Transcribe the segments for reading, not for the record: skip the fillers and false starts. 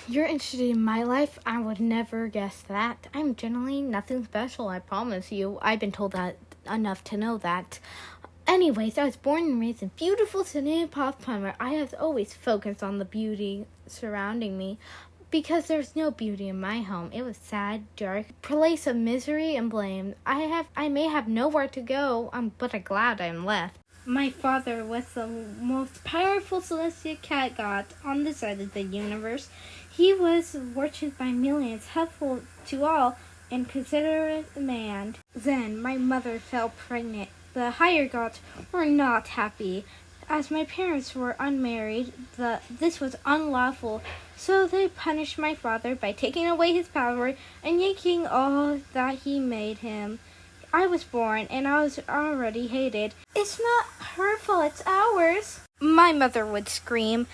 You're interested in my life? I would never guess that. I'm generally nothing special, I promise you. I've been told that enough to know that. Anyways, I was born and raised in beautiful city of Palmer. I have always focused on the beauty surrounding me because there's no beauty in my home. It was sad, dark, place of misery and blame. I may have nowhere to go, but I'm glad I'm left. My father was the most powerful celestial cat god on this side of the universe. He was worshipped by millions, helpful to all, and considerate man. Then my mother fell pregnant. The higher gods were not happy. As my parents were unmarried, this was unlawful, so they punished my father by taking away his power and yanking all that he made him. I was born, and I was already hated. It's not her fault, it's ours. My mother would scream.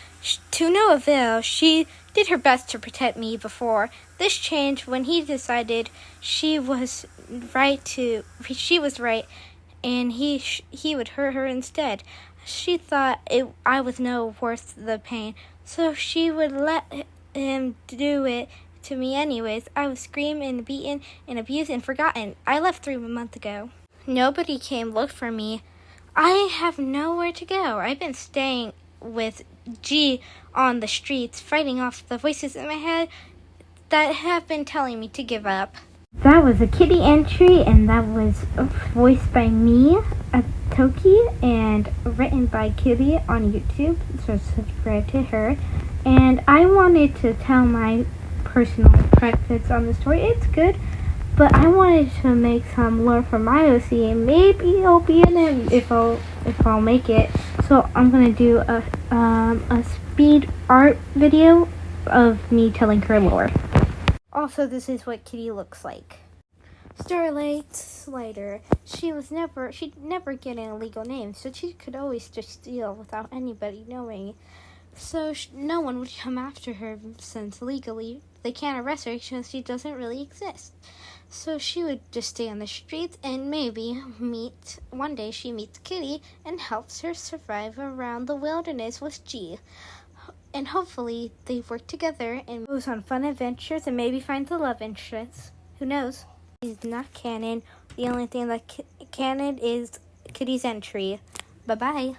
To no avail, she did her best to protect me before. This changed when he decided she was right, and he would hurt her instead. She thought I was no worth the pain, so she would let him do it to me anyways. I was screamed and beaten and abused and forgotten. I left 3 months ago. Nobody came look for me. I have nowhere to go. I've been staying with G on the streets, fighting off the voices in my head that have been telling me to give up. That was a Kitty entry, and that was voiced by me, Toki, and written by Kitty on YouTube, so subscribe to her. And I wanted to tell my personal preference on the story. It's good, but I wanted to make some lore for my OC, and maybe it'll be in it if I'll make it. So I'm gonna do a speed art video of me telling her lore. Also, this is what Kitty looks like. Starlight Slider. She'd never get an illegal name, so she could always just steal without anybody knowing. So no one would come after her, since legally they can't arrest her because she doesn't really exist. So she would just stay on the streets, and maybe one day she meets Kitty and helps her survive around the wilderness with G. And hopefully they work together and goes on fun adventures and maybe finds a love interest. Who knows? It's not canon. The only thing that canon is Kitty's entry. Bye-bye.